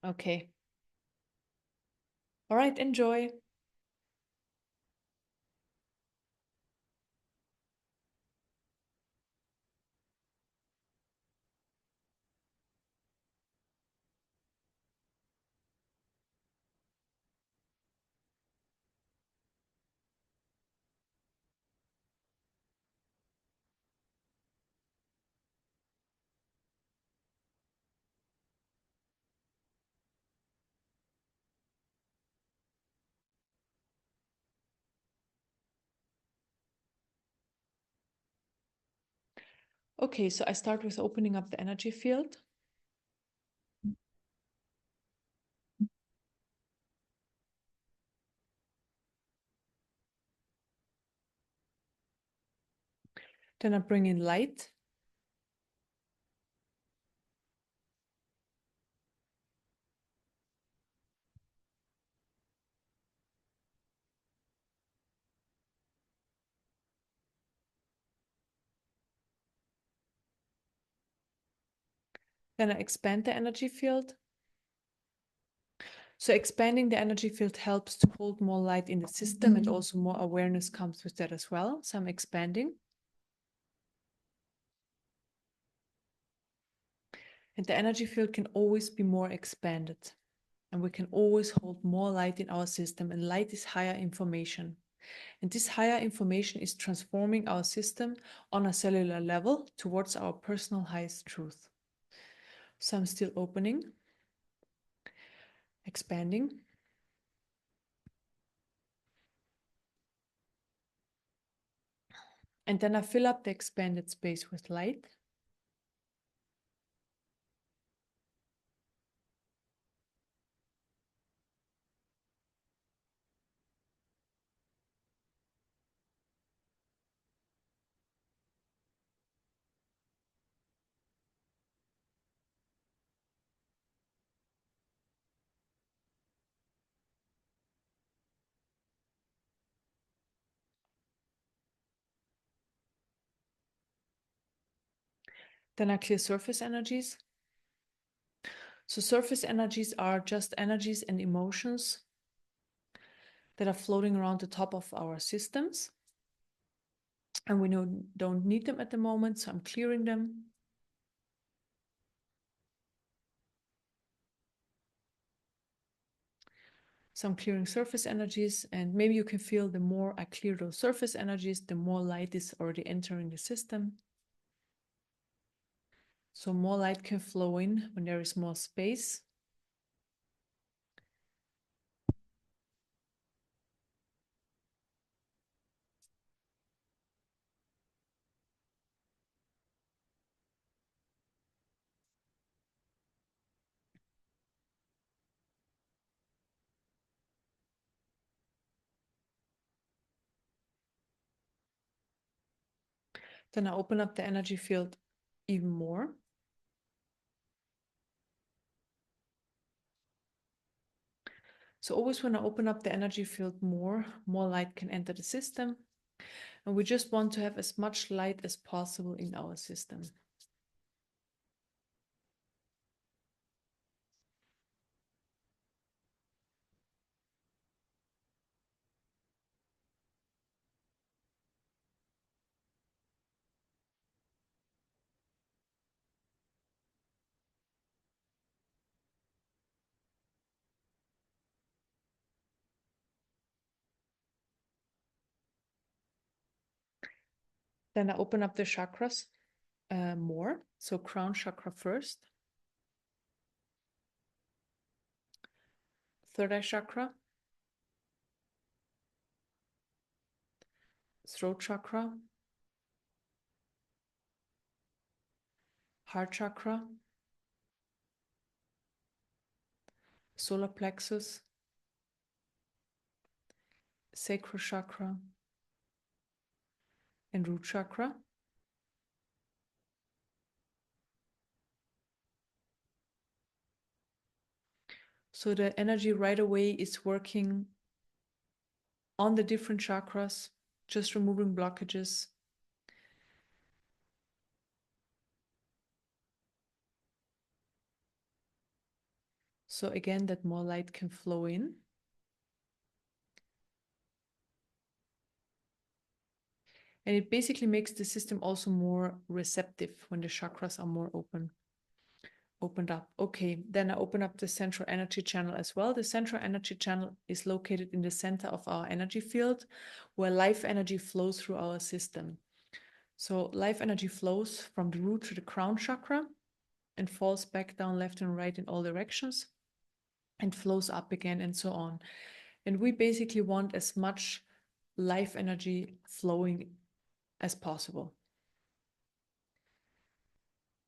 Okay. All right, enjoy. Okay, so I start with opening up the energy field. Then I bring in light. Then I expand the energy field. So expanding the energy field helps to hold more light in the system, and also more awareness comes with that as well. So I'm expanding. And the energy field can always be more expanded. And we can always hold more light in our system. And light is higher information. And this higher information is transforming our system on a cellular level towards our personal highest truth. So I'm still opening, expanding. And then I fill up the expanded space with light. Then I clear surface energies. So surface energies are just energies and emotions that are floating around the top of our systems. And we don't need them at the moment, so I'm clearing them. So I'm clearing surface energies, and maybe you can feel the more I clear those surface energies, the more light is already entering the system. So more light can flow in when there is more space. Then I open up the energy field even more. So always when I open up the energy field more light can enter the system. And we just want to have as much light as possible in our system. Then I open up the chakras more. So crown chakra first. Third eye chakra. Throat chakra. Heart chakra. Solar plexus. Sacral chakra. And root chakra. So the energy right away is working on the different chakras, just removing blockages. So again, that more light can flow in. And it basically makes the system also more receptive when the chakras are more opened up. Okay, then I open up the central energy channel as well. The central energy channel is located in the center of our energy field, where life energy flows through our system. So life energy flows from the root to the crown chakra and falls back down left and right in all directions and flows up again and so on. And we basically want as much life energy flowing as possible.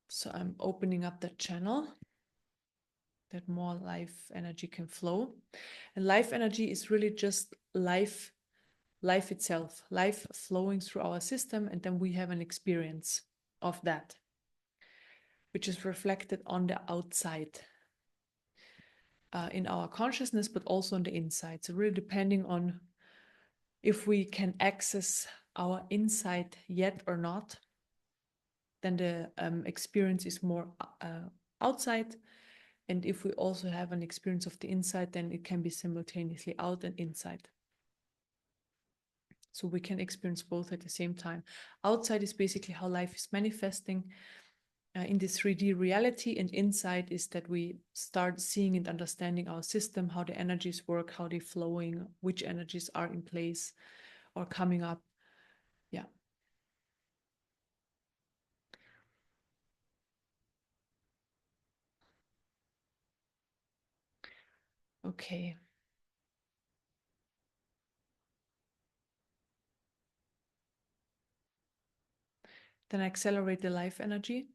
So I'm opening up that channel that more life energy can flow. And life energy is really just life itself, life flowing through our system, and then we have an experience of that, which is reflected on the outside in our consciousness, but also on the inside. So really depending on if we can access our inside yet or not, then the experience is more outside. And if we also have an experience of the inside, then it can be simultaneously out and inside. So we can experience both at the same time. Outside is basically how life is manifesting in this 3D reality, and inside is that we start seeing and understanding our system, how the energies work, how they're flowing, which energies are in place or coming up. Yeah. Okay. Then accelerate the life energy.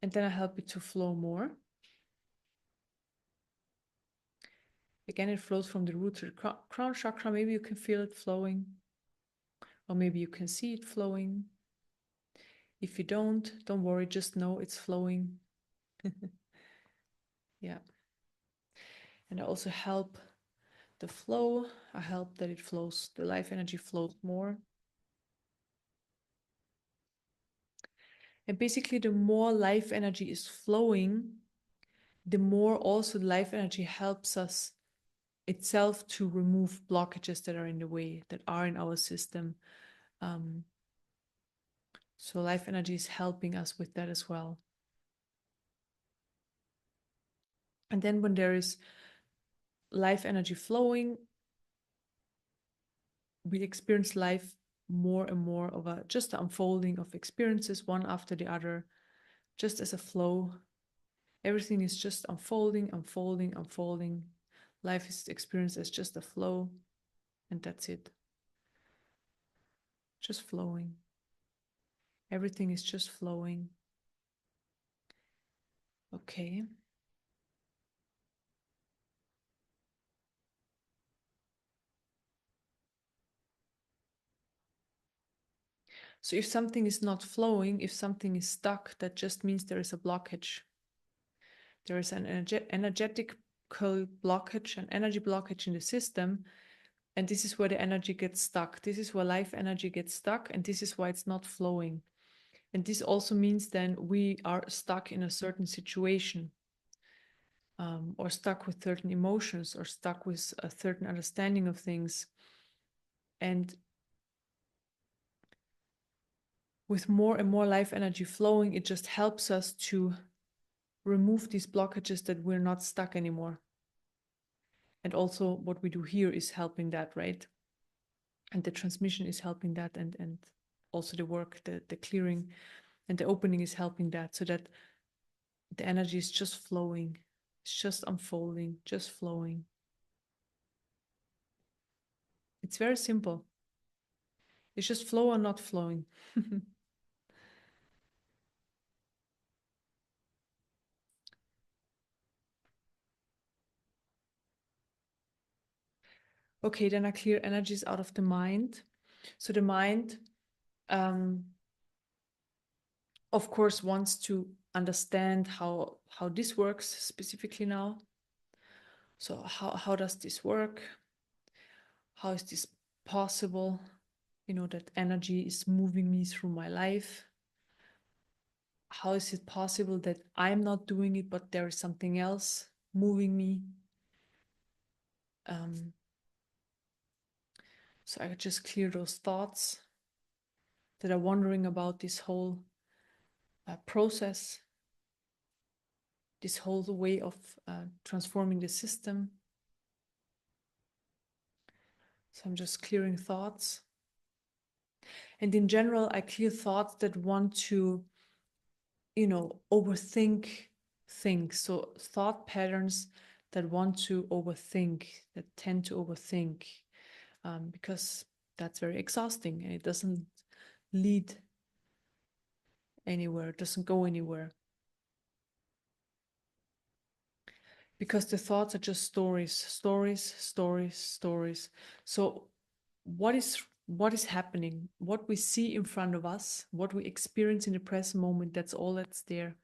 And then I help it to flow more. Again, it flows from the root to the crown chakra. Maybe you can feel it flowing, or maybe you can see it flowing. If you don't worry, just know it's flowing. Yeah. And I also help the flow. I help that it flows, the life energy flows more. And basically, the more life energy is flowing, the more also life energy helps us itself to remove blockages that are in the way, that are in our system. So life energy is helping us with that as well. And then when there is life energy flowing, we experience life more and more of a just the unfolding of experiences one after the other, just as a flow. Everything is just unfolding, unfolding, unfolding. Life is experienced as just a flow, and that's it. Just flowing. Everything is just flowing. Okay. So if something is not flowing, if something is stuck, that just means there is a blockage. There is an energetic blockage, an energy blockage in the system. And this is where the energy gets stuck. This is where life energy gets stuck. And this is why it's not flowing. And this also means then we are stuck in a certain situation, or stuck with certain emotions, or stuck with a certain understanding of things. And with more and more life energy flowing, it just helps us to remove these blockages that we're not stuck anymore. And also what we do here is helping that, right? And the transmission is helping that, and also the work, the clearing and the opening is helping that, so that the energy is just flowing. It's just unfolding, just flowing. It's very simple. It's just flow or not flowing. Okay, then I clear energies out of the mind. So the mind, of course, wants to understand how this works specifically now. So how does this work? How is this possible? that energy is moving me through my life. How is it possible that I'm not doing it, but there is something else moving me? So I just clear those thoughts that are wondering about this whole process, this whole way of transforming the system. So I'm just clearing thoughts. And in general, I clear thoughts that want to, overthink things. So thought patterns that want to overthink, that tend to overthink, because that's very exhausting and it doesn't lead anywhere, it doesn't go anywhere. Because the thoughts are just stories, stories, stories, stories. So what is happening, what we see in front of us, what we experience in the present moment, that's all that's there.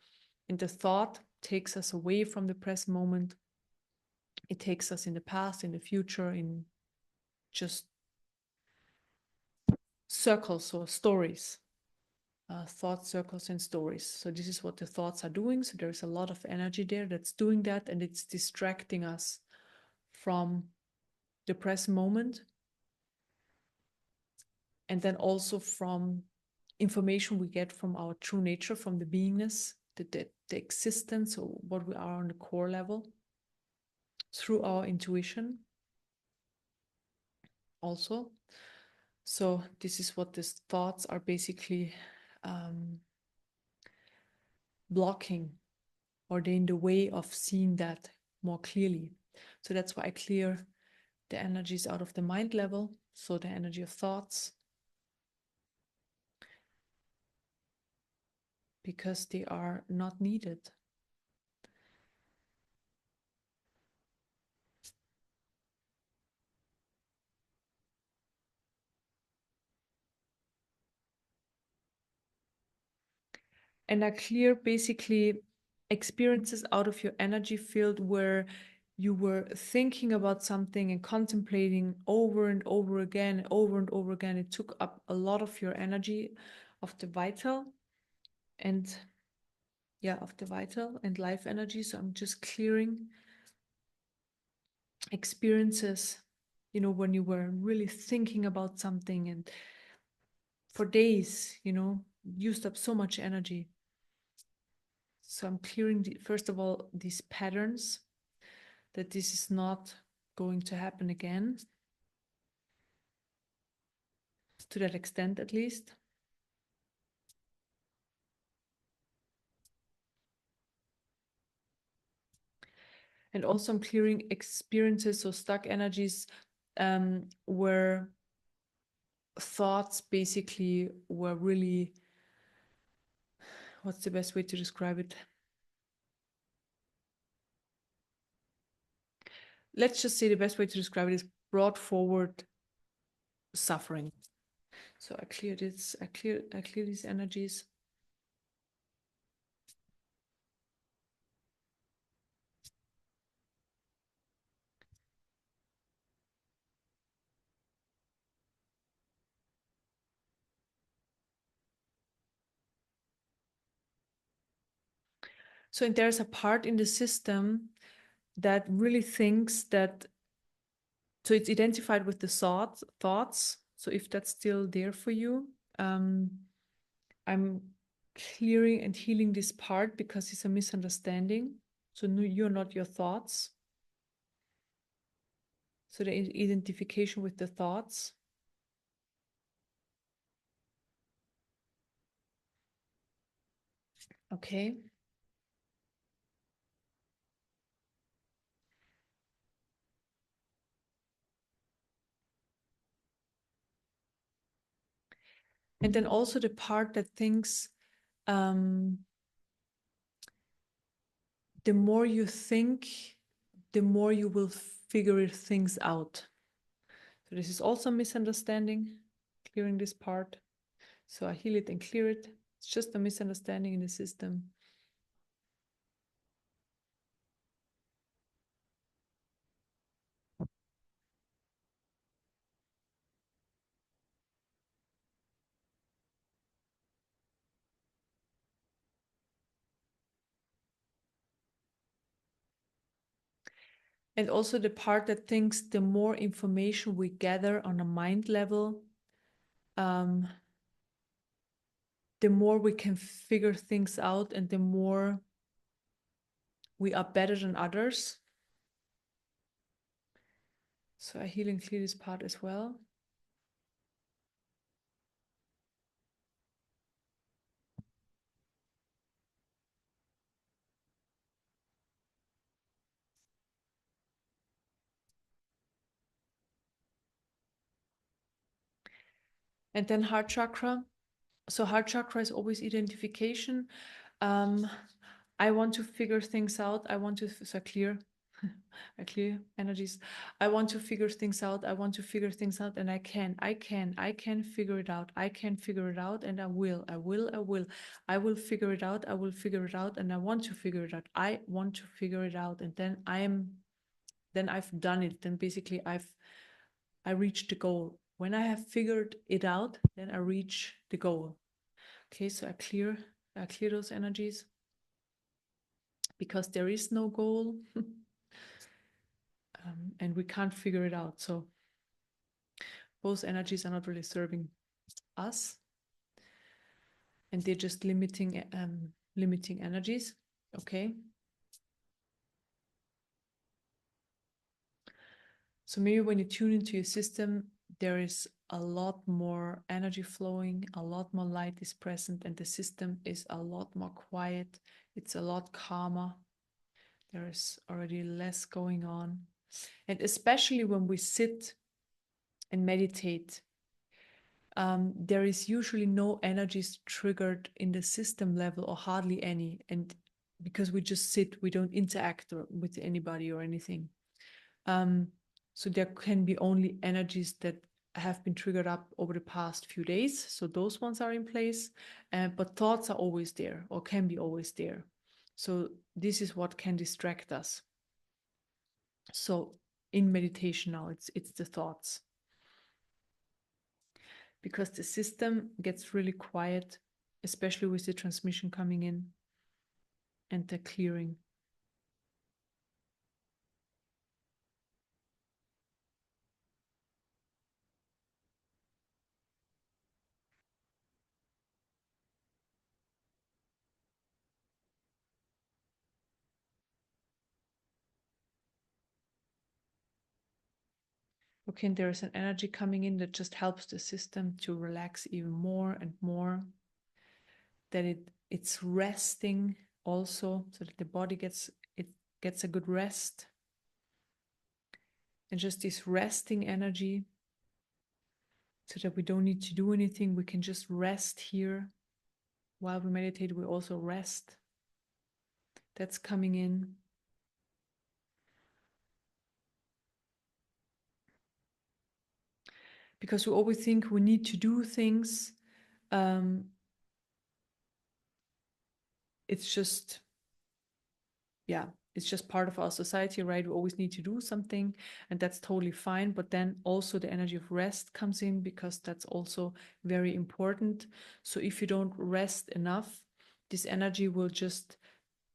And the thought takes us away from the present moment. It takes us in the past, in the future, in just circles or stories, thought circles and stories. So this is what the thoughts are doing. So there's a lot of energy there that's doing that, and it's distracting us from the present moment, and then also from information we get from our true nature, from the beingness, the existence, or what we are on the core level, through our intuition also. So this is what these thoughts are basically blocking, or they're in the way of seeing that more clearly. So that's why I clear the energies out of the mind level, so the energy of thoughts, because they are not needed. And I clear basically experiences out of your energy field where you were thinking about something and contemplating over and over again, over and over again. It took up a lot of your energy, of the vital and life energy. So I'm just clearing experiences, when you were really thinking about something and for days, used up so much energy. So I'm clearing, first of all, these patterns, that this is not going to happen again, to that extent at least. And also I'm clearing experiences, so stuck energies, where thoughts basically were really, what's the best way to describe it? Let's just say the best way to describe it is brought forward suffering. So I clear this, I clear these energies. So and there's a part in the system that really thinks that, so it's identified with the thoughts. So if that's still there for you, I'm clearing and healing this part, because it's a misunderstanding. So no, you're not your thoughts. So the identification with the thoughts. Okay. And then also the part that thinks, the more you think, the more you will figure things out. So this is also a misunderstanding, clearing this part. So I heal it and clear it. It's just a misunderstanding in the system. And also the part that thinks the more information we gather on a mind level, the more we can figure things out and the more we are better than others. So I heal and clear this part as well. And then heart chakra. So heart chakra is always identification. I want to figure things out. I want to so clear, I clear energies. I want to figure things out. I want to figure things out, and I can figure it out. I can figure it out, and I will. I will figure it out. I will figure it out, and I want to figure it out. I want to figure it out, and then I've done it. Then basically I reached the goal. When I have figured it out, then I reach the goal. Okay, so I clear those energies because there is no goal. And we can't figure it out. So those energies are not really serving us, and they're just limiting energies. Okay. So maybe when you tune into your system, there is a lot more energy flowing, a lot more light is present, and the system is a lot more quiet. It's a lot calmer. There is already less going on. And especially when we sit and meditate, there is usually no energies triggered in the system level or hardly any. And because we just sit, we don't interact with anybody or anything. So there can be only energies that have been triggered up over the past few days. So those ones are in place, but thoughts are always there or can be always there. So this is what can distract us. So in meditation now, it's the thoughts. Because the system gets really quiet, especially with the transmission coming in and the clearing. Okay, and there is an energy coming in that just helps the system to relax even more and more. That it's resting also, so that the body gets a good rest. And just this resting energy, so that we don't need to do anything. We can just rest here. While we meditate, we also rest. That's coming in. Because we always think we need to do things. It's just, yeah, it's just part of our society, right? We always need to do something, and that's totally fine. But then also the energy of rest comes in, because that's also very important. So if you don't rest enough, this energy will just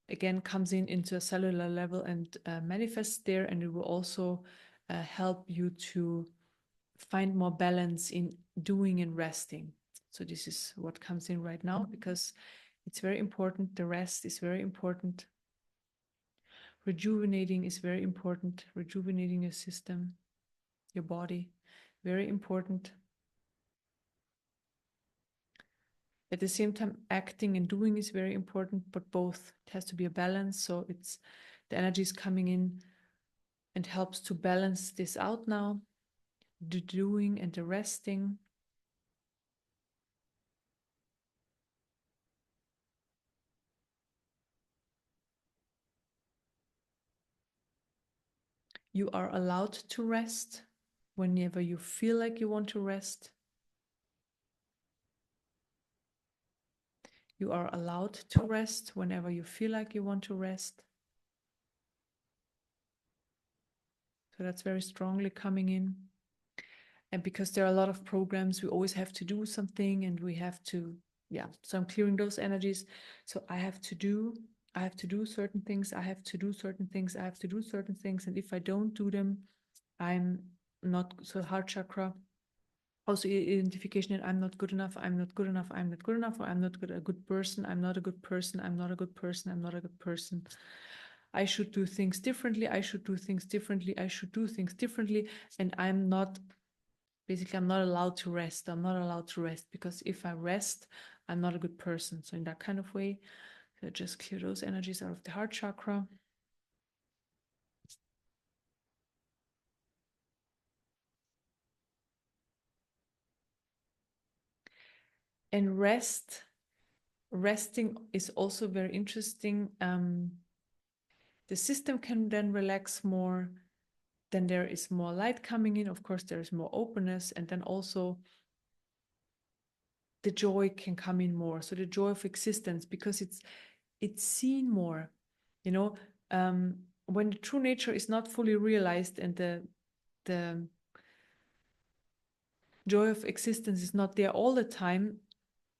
again comes in into a cellular level and manifests there, and it will also help you to find more balance in doing and resting. So this is what comes in right now, because it's very important. The rest is very important. Rejuvenating is very important. Rejuvenating your system, your body, very important. At the same time, acting and doing is very important, but both. It has to be a balance. So it's the energy is coming in and helps to balance this out now. The doing and the resting. You are allowed to rest whenever you feel like you want to rest. You are allowed to rest whenever you feel like you want to rest. So that's very strongly coming in. And because there are a lot of programs, we always have to do something, and we have to, yeah. So I'm clearing those energies. So I have to do, I have to do certain things, I have to do certain things, I have to do certain things, and if I don't do them, I'm not. So heart chakra, also identification that I'm not good enough, I'm not good enough, I'm not good enough, or I'm not good, a good person, I'm not a good person, I'm not a good person, I'm not a good person. I should do things differently, I should do things differently, I should do things differently, and I'm not, basically, I'm not allowed to rest. I'm not allowed to rest because if I rest, I'm not a good person. So in that kind of way, so just clear those energies out of the heart chakra. And resting is also very interesting. The system can then relax more. Then there is more light coming in. Of course, there is more openness, and then also the joy can come in more. So the joy of existence, because it's seen more. You know, when the true nature is not fully realized and the joy of existence is not there all the time,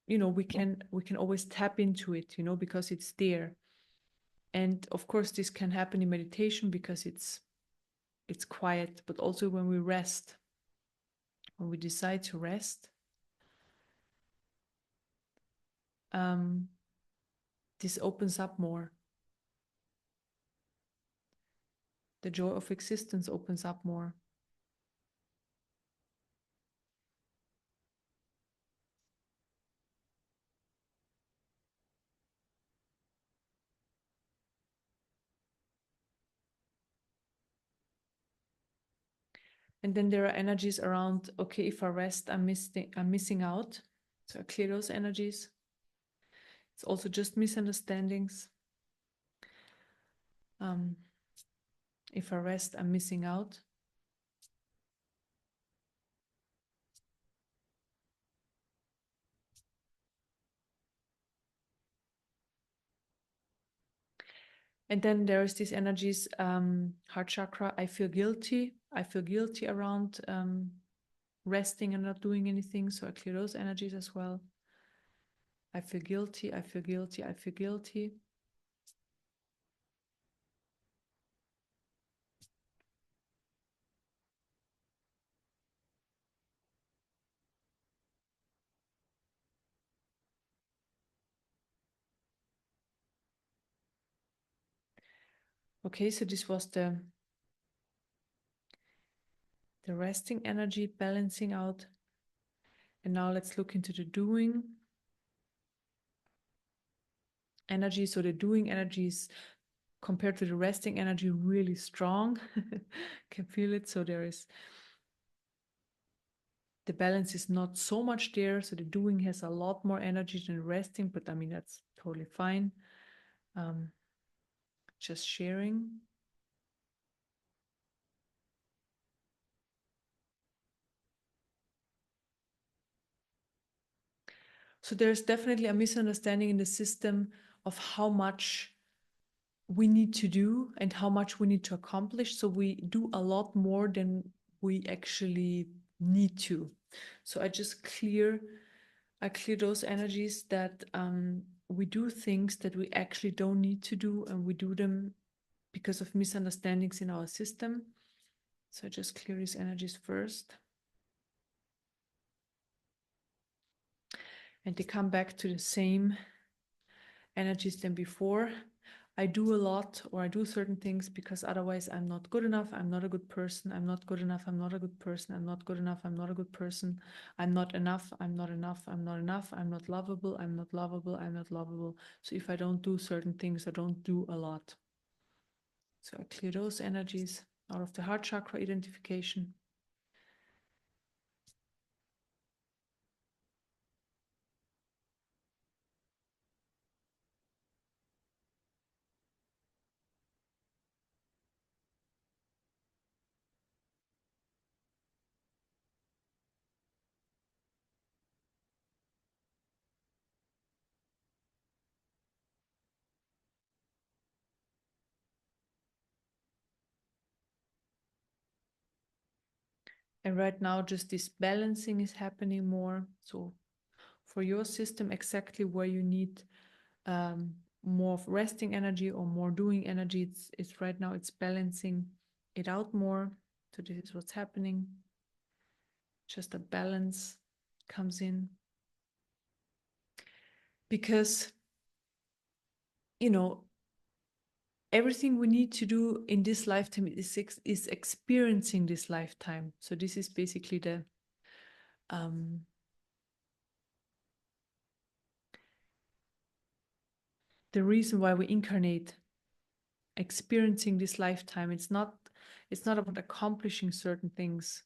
we can always tap into it, because it's there. And of course this can happen in meditation because it's quiet, but also when we rest, when we decide to rest, um, this opens up more. The joy of existence opens up more. And then there are energies around, okay, if I rest, I'm missing out. So I clear those energies. It's also just misunderstandings. Um, if I rest, I'm missing out. And then there's these energies, heart chakra. I feel guilty. I feel guilty around resting and not doing anything. So I clear those energies as well. I feel guilty. I feel guilty. I feel guilty. Okay, so this was the resting energy, balancing out. And now let's look into the doing energy. So the doing energy is compared to the resting energy really strong. Can feel it. So the balance is not so much there. So the doing has a lot more energy than resting, but I mean, that's totally fine. Just sharing. So there's definitely a misunderstanding in the system of how much we need to do and how much we need to accomplish. So we do a lot more than we actually need to. So I clear those energies that we do things that we actually don't need to do, and we do them because of misunderstandings in our system. So I just clear these energies first. And they come back to the same energies than before. I do a lot, or I do certain things because otherwise I'm not good enough. I'm not a good person. I'm not good enough. I'm not a good person. I'm not good enough. I'm not a good person. I'm not enough. I'm not enough. I'm not enough. I'm not lovable. I'm not lovable. I'm not lovable. So if I don't do certain things, I don't do a lot. So I clear those energies out of the heart chakra identification. And right now, just this balancing is happening more. So for your system, exactly where you need, more of resting energy or more doing energy. It's right now it's balancing it out more. So this is what's happening. Just a balance comes in. Because, you know, everything we need to do in this lifetime is experiencing this lifetime. So this is basically the reason why we incarnate, experiencing this lifetime. It's not about accomplishing certain things,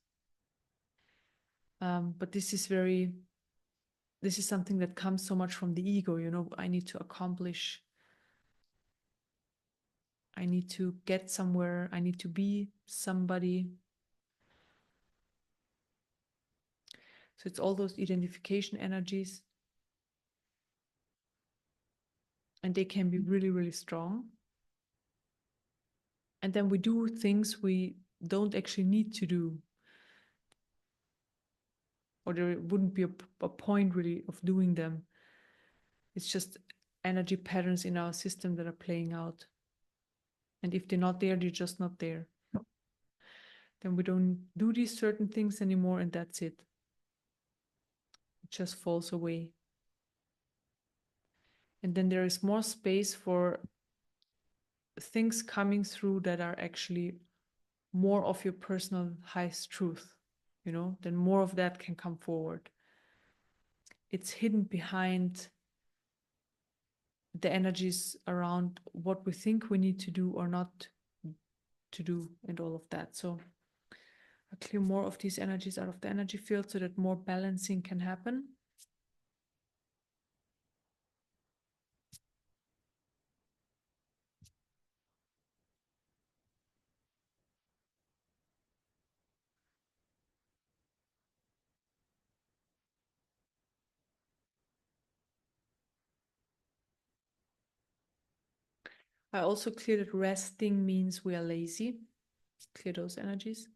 but this is something that comes so much from the ego. I need to accomplish, I need to get somewhere, I need to be somebody. So it's all those identification energies, and they can be really, really strong. And then we do things we don't actually need to do, or there wouldn't be a point really of doing them. It's just energy patterns in our system that are playing out. And if they're not there, they're just not there. Then we don't do these certain things anymore, and that's it. It just falls away. And then there is more space for things coming through that are actually more of your personal highest truth, then more of that can come forward. It's hidden behind the energies around what we think we need to do or not to do and all of that. So I clear more of these energies out of the energy field so that more balancing can happen. I also clear that resting means we are lazy. Clear those energies.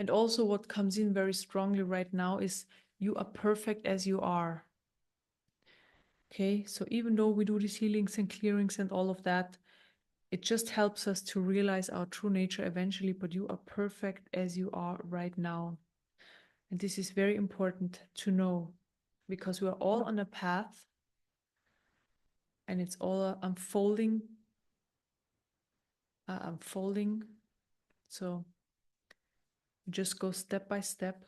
And also what comes in very strongly right now is you are perfect as you are. Okay, so even though we do these healings and clearings and all of that, it just helps us to realize our true nature eventually, but you are perfect as you are right now. And this is very important to know, because we are all on a path and it's all unfolding. So we just go step by step.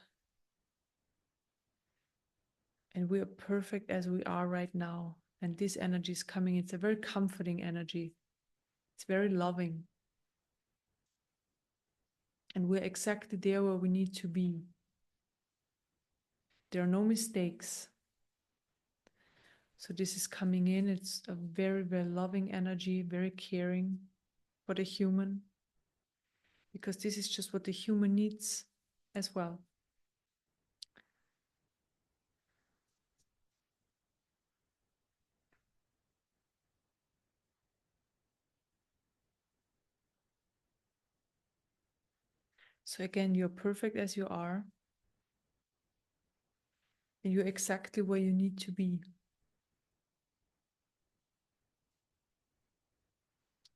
And we are perfect as we are right now. And this energy is coming. It's a very comforting energy. It's very loving. And we're exactly there where we need to be. There are no mistakes. So this is coming in. It's a very, very loving energy, very caring for the human. Because this is just what the human needs as well. So again, you're perfect as you are. And you're exactly where you need to be.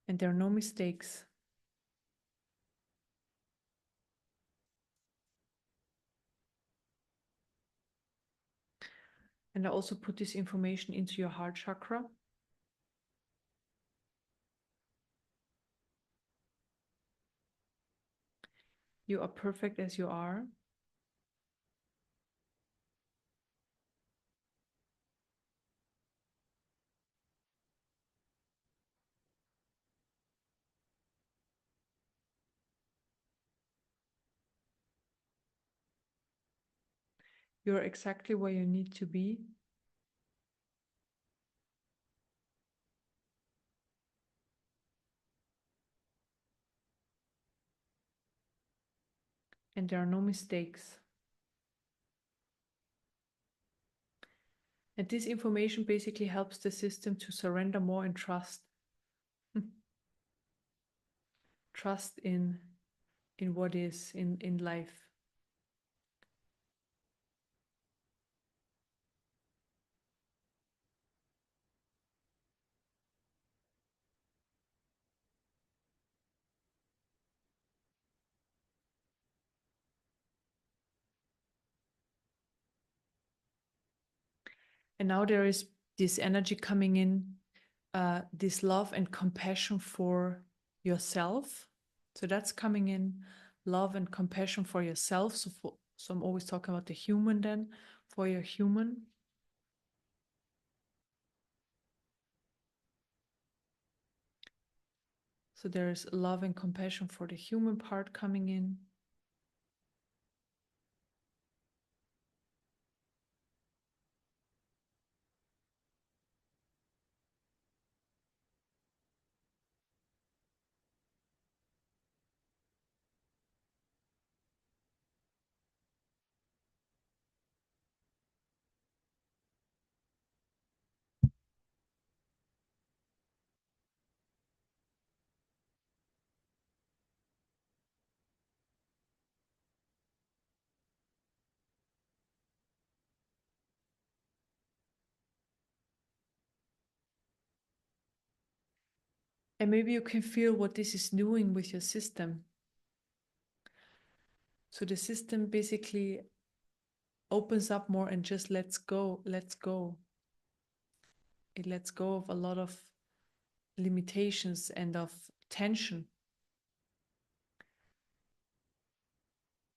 And there are no mistakes. And I also put this information into your heart chakra. You are perfect as you are. You're exactly where you need to be. and there are no mistakes. And this information basically helps the system to surrender more and trust. Trust in what is in life. And now there is this energy coming in, this love and compassion for yourself. So that's coming in, love and compassion for yourself. So I'm always talking about the human then, for your human. So there is love and compassion for the human part coming in. And maybe you can feel what this is doing with your system. So the system basically opens up more and just lets go, lets go. It lets go of a lot of limitations and of tension.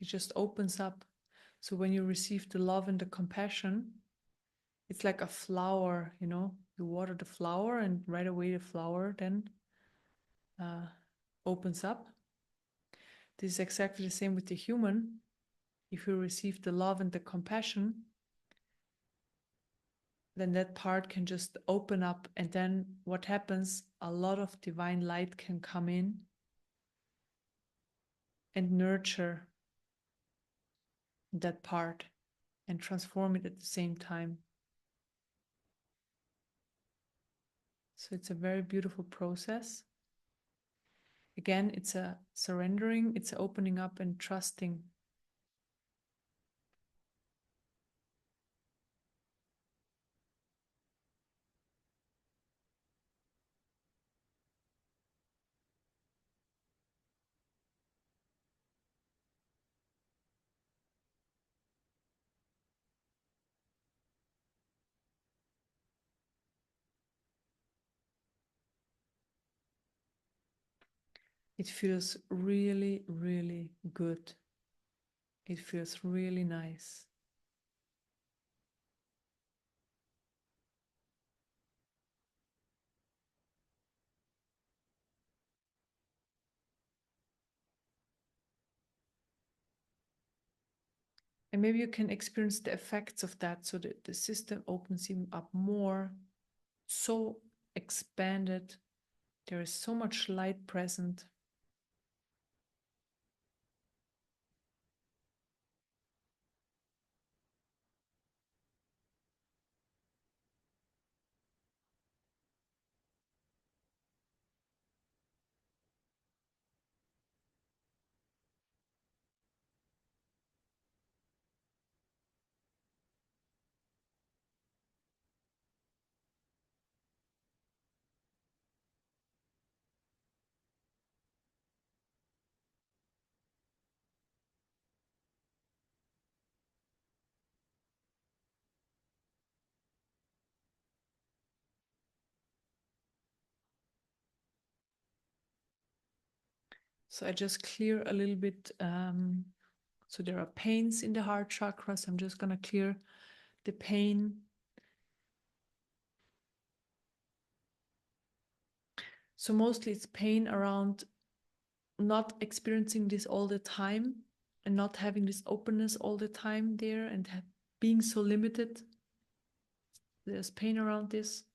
It just opens up. So when you receive the love and the compassion, it's like a flower, you know, you water the flower and right away the flower then opens up. This is exactly the same with the human. If you receive the love and the compassion, then that part can just open up. And then what happens? A lot of divine light can come in and nurture that part and transform it at the same time. So it's a very beautiful process. Again, it's a surrendering, it's opening up and trusting. It feels really, really good. It feels really nice. And maybe you can experience the effects of that so that the system opens even up more, so expanded. There is so much light present. So I just clear a little bit. So there are pains in the heart chakra. So I'm just going to clear the pain. So mostly it's pain around not experiencing this all the time and not having this openness all the time there and being so limited. There's pain around this.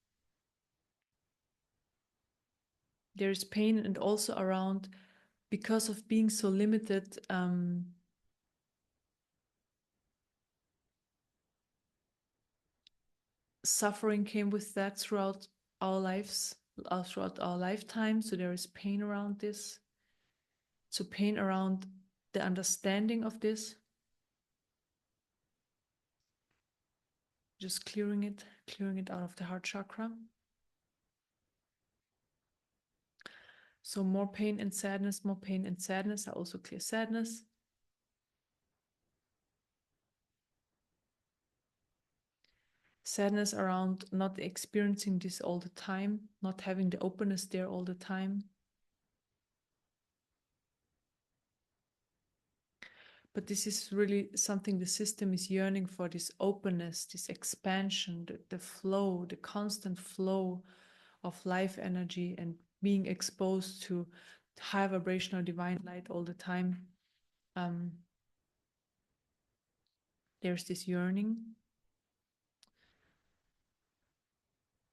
There's pain and also around, because of being so limited, suffering came with that throughout our lives, throughout our lifetime. So there is pain around this. So pain around the understanding of this. Just clearing it out of the heart chakra. So more pain and sadness, more pain and sadness. I also clear sadness. Sadness around not experiencing this all the time, not having the openness there all the time. But this is really something the system is yearning for, this openness, this expansion, the flow, the constant flow of life energy and being exposed to high vibrational divine light all the time. There's this yearning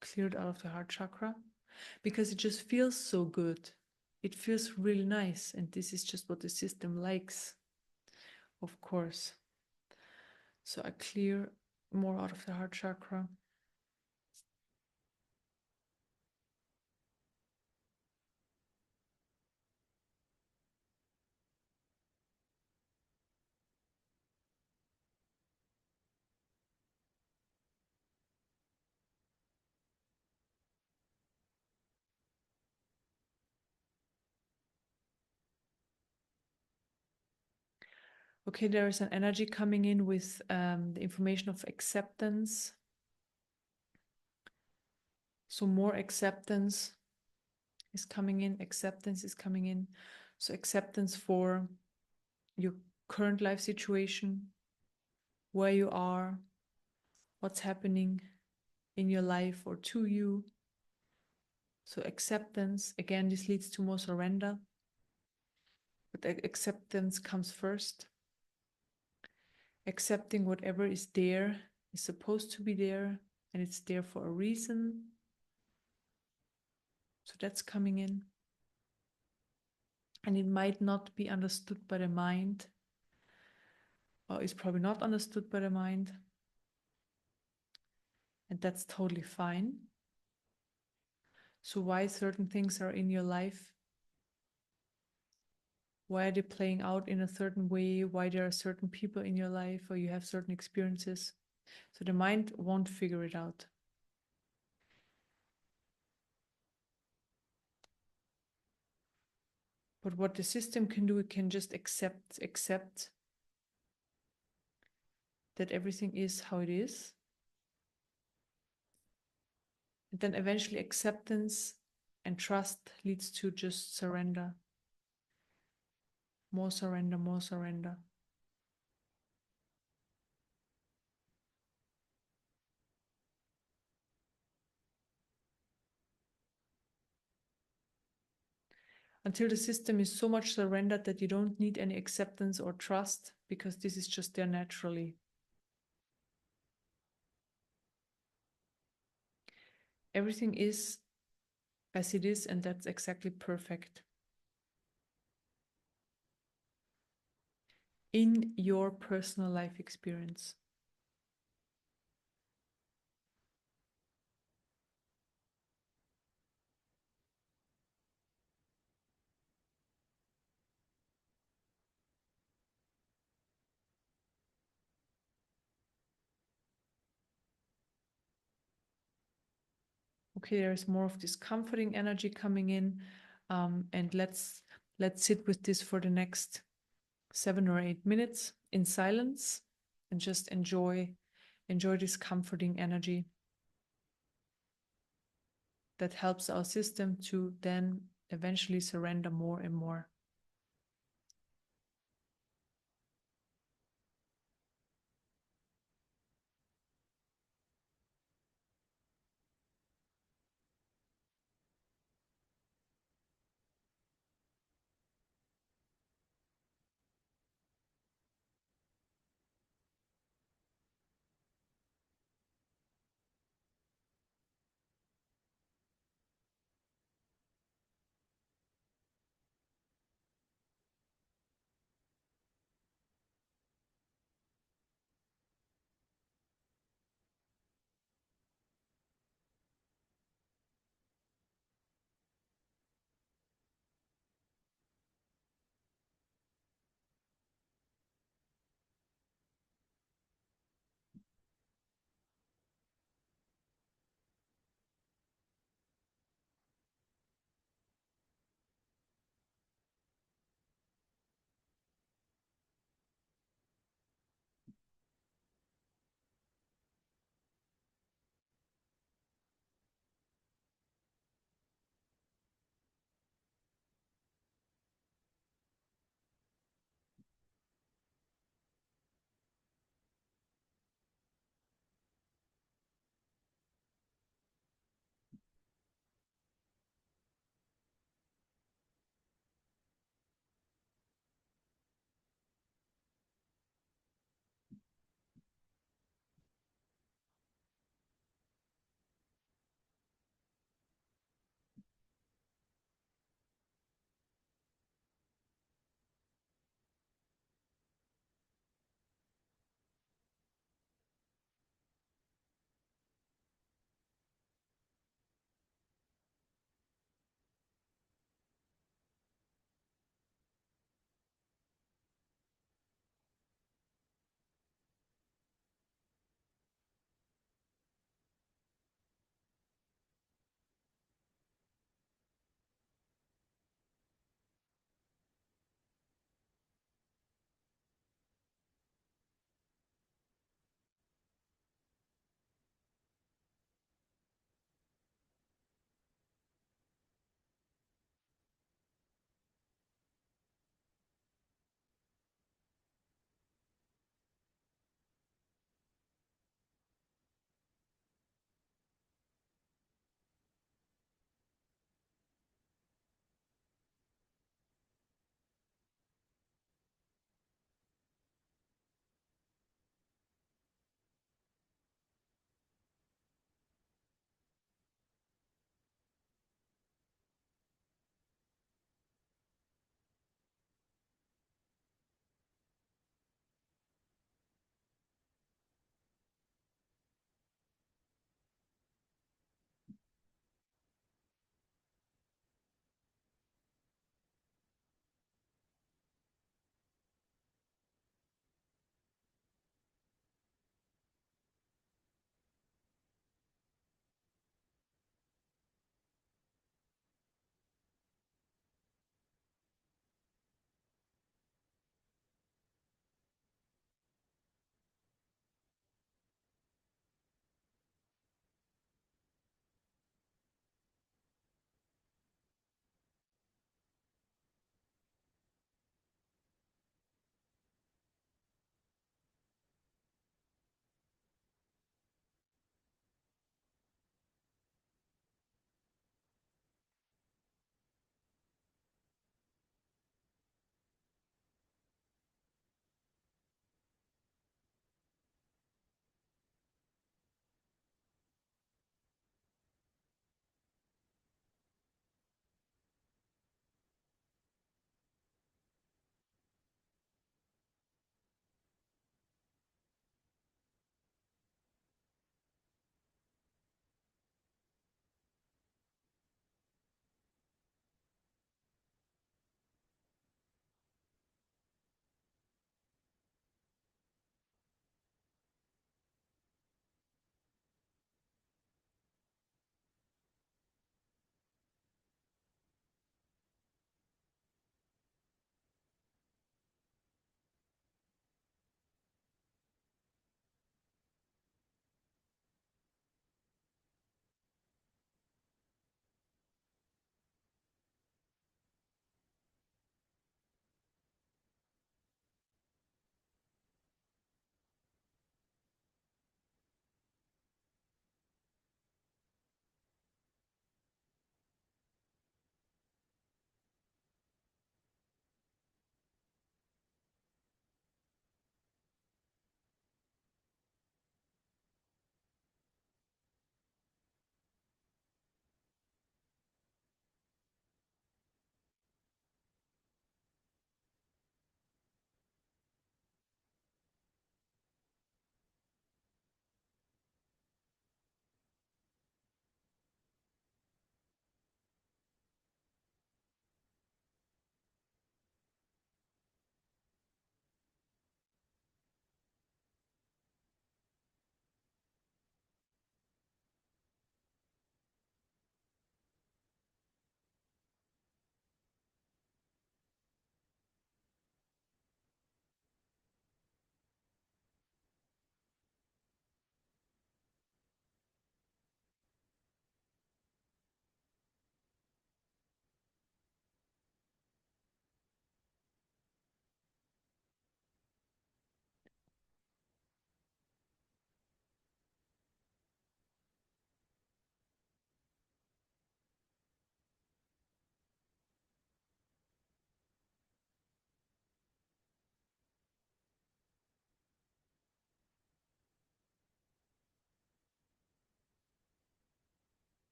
cleared out of the heart chakra because it just feels so good. It feels really nice. And this is just what the system likes, of course. So I clear more out of the heart chakra. Okay, there is an energy coming in with the information of acceptance. So more acceptance is coming in. Acceptance is coming in. So acceptance for your current life situation, where you are, what's happening in your life or to you. So acceptance, again, this leads to more surrender. But acceptance comes first. Accepting whatever is there is supposed to be there and it's there for a reason. So that's coming in. And it might not be understood by the mind, or is probably not understood by the mind. And that's totally fine. So why certain things are in your life? Why are they playing out in a certain way? Why there are certain people in your life or you have certain experiences? So the mind won't figure it out. But what the system can do, it can just accept that everything is how it is. And then eventually acceptance and trust leads to just surrender. More surrender, more surrender. Until the system is so much surrendered that you don't need any acceptance or trust, because this is just there naturally. Everything is as it is, and that's exactly perfect. In your personal life experience. Okay, there's more of this comforting energy coming in, and let's sit with this for the next 7 or 8 minutes in silence and just enjoy this comforting energy that helps our system to then eventually surrender more and more.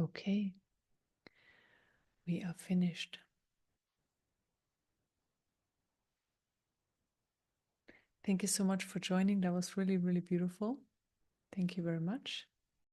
Okay, we are finished. Thank you so much for joining. That was really, really beautiful. Thank you very much.